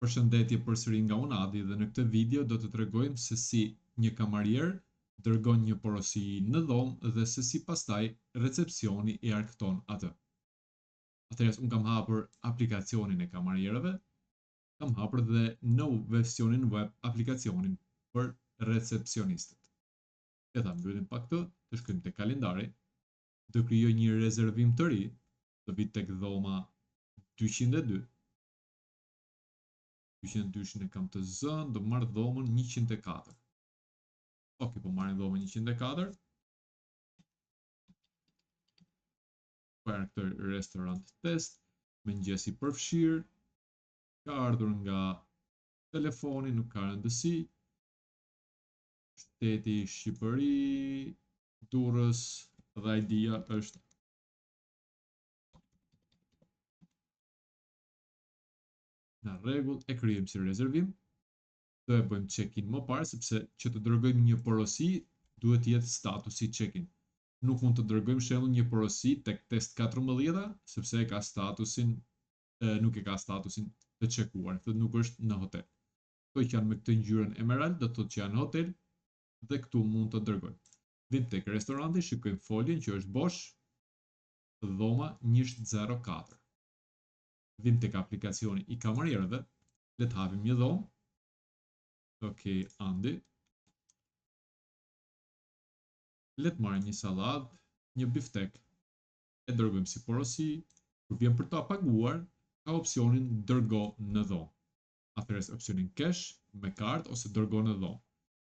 Përshëndetje përsëri nga unë Adi dhe në këtë video do të tregojmë se si një kamarier dërgon një porosi në dhomë dhe se si pastaj recepcioni i arkton atë. Atëherë unë kam hapur aplikacionin e kamarierëve, kam hapur dhe në versionin web aplikacionin për recepcionistët. E ta mbyllim pak këtë, të shkojmë te kalendari, do krijoj një rezervim të ri, do vi tek dhoma 202. 202 e kam të zënë, do marr dhomën 104. Ok, po marrim dhomën 104. Për këtë restorant test, mëngjesi i përfshirë, ka ardhur nga telefoni, nuk ka rëndësi. Shteti Shqipëri, Durrës dhe ID-ja është në rregull, e krijojmë si rezervim. Do e bëjmë check-in më parë sepse që të dërgojmë një porosi duhet të jetë statusi check-in. Nuk mund të dërgojmë shembull një porosi tek test 14 sepse e ka statusin nuk e ka statusin të checkuar, thotë nuk është në hotel. Këto që janë me këtë ngjyrën emerald do të thotë që janë në hotel dhe këtu mund të dërgojmë. Vim tek restoranti, shikojmë foljen që është bosh, dhoma 104. Vim tek aplikacioni i kamarierëve, le të hapim një dhomë. Ok, Andi. Le të marrim një salladë, një biftek. E dërgojmë si porosi. Kur vjen për ta paguar, ka opsionin dërgo në dhomë. Atëherë opsionin cash, me kartë ose dërgo në dhomë.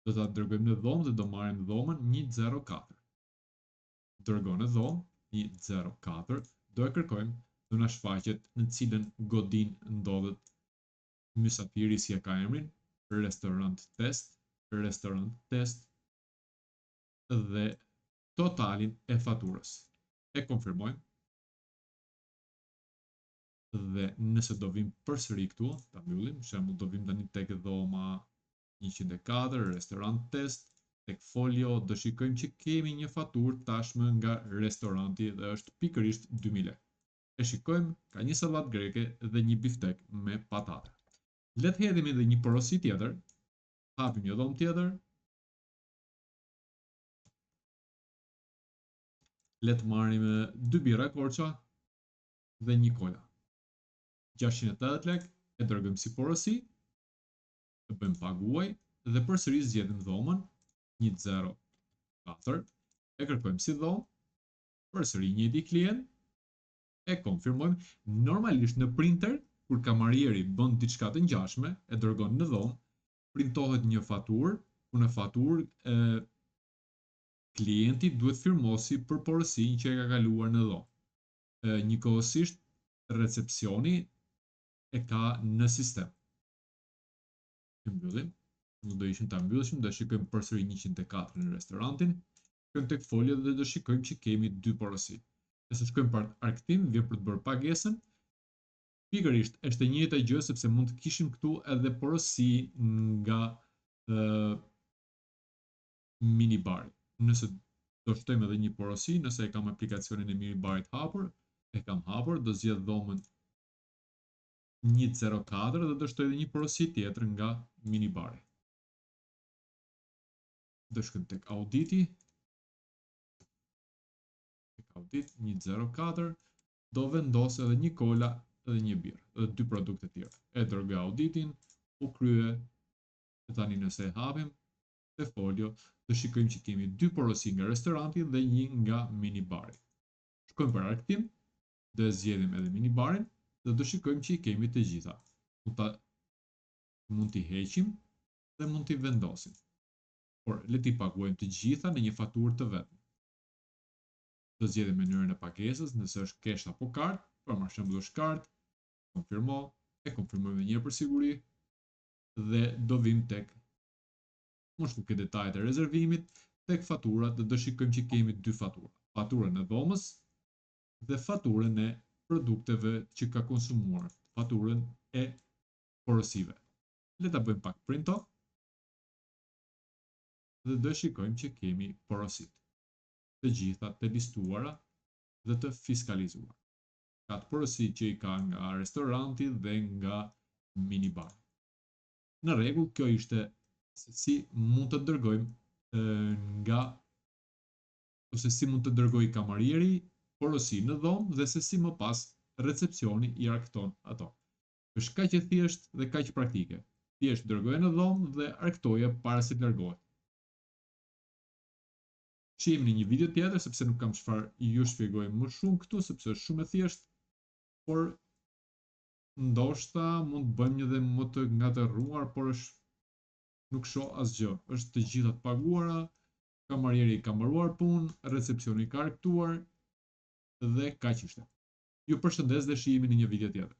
Do ta dërgojmë në dhomë dhe do marrim dhomën 104. Dërgo në dhomë 104. Do e kërkojmë, do na shfaqet në cilën godin ndodhet mysafiri, si e ka emrin, restorant test dhe totalin e faturës. E konfirmojmë. Dhe nëse do vim përsëri këtu, ta mbyllim, për shembull do vim tani tek dhoma 104, restorant test, tek folio do shikojmë që kemi një faturë tashmë nga restoranti dhe është pikërisht 2000 lekë. E shikojmë, ka një sallatë greke dhe një biftek me patate. Le të hedhim edhe një porosi tjetër, hapim një dhomë tjetër. Le të marrim 2 birra Korça dhe një kola. 680 lekë, e dërgojmë si porosi, e bëjmë paguaj dhe përsëri zgjedhim dhomën 104, e kërkojmë si dhomë, përsëri njëjti klient, e konfirmojmë. Normalisht në printer, kur kamarieri bën diçka të ngjashme, e dërgon në dhomë, printohet një faturë, ku në faturë klienti duhet firmosi për porosinë që e ka kaluar në dhomë. Njëkohësisht recepcioni e ka në sistem. E mbyllim. Nuk do ishim ta mbyllshim, do shikojmë përsëri 104 në restorantin. Shkojmë tek folja dhe do shikojmë që kemi 2 porosi. Nëse shkojmë për arktim, vjen për të bërë pagesën. Pikërisht është e njëjta gjë sepse mund të kishim këtu edhe porosi nga minibari. Nëse do shtojmë edhe një porosi, nëse e kam aplikacionin e minibarit hapur, e kam hapur, do zgjedh dhomën 104 dhe do shtoj edhe një porosi tjetër nga minibari. Do shkojmë tek auditi. Audit 104, do vendos edhe një kola edhe një birë, edhe 2 produkte tjera. E dërgoj auditin, u krye, e tani nëse e hapim, te folio, do shikojmë që kemi 2 porosi nga restoranti dhe 1 nga minibari. Shkojmë për arktim, do e zgjedhim edhe minibarin, dhe do shikojmë që i kemi të gjitha. Mund t'i heqim dhe mund t'i vendosim. Por, le t'i paguajmë të gjitha në një faturë të vetme. Do zgjedhim mënyrën e pagesës, nëse është cash apo kartë, për shembull është kartë, konfirmo, e konfirmojmë edhe një herë për siguri dhe do vim tek mos nuk e detajet e rezervimit, tek faturat dhe do shikojmë që kemi 2 fatura. Faturën e dhomës dhe faturën e produkteve që ka konsumuar, faturën e porosive. Le ta bëjmë pak printo dhe do shikojmë që kemi porosit. Të gjitha të listuara dhe të fiskalizuara. Ka të porosi që i ka nga restoranti dhe nga minibar. Në rregull, kjo ishte se si mund të dërgojmë ose si mund të dërgojë kamarieri porosi në dhomë dhe se si më pas recepcioni i arkton ato. Është kaq e thjeshtë dhe kaq praktike. Thjesht dërgoje në dhomë dhe arktoje para se të largohet. Shihemi në një video tjetër sepse nuk kam çfarë ju shpjegoj më shumë këtu sepse është shumë e thjeshtë, por ndoshta mund të bëjmë një dhe më të ngatëruar, por nuk shoh asgjë. Është të gjitha të paguara, kamarieri ka mbaruar punë, recepcioni ka arktuar dhe kaq ishte. Ju përshëndes dhe shihemi në një video tjetër.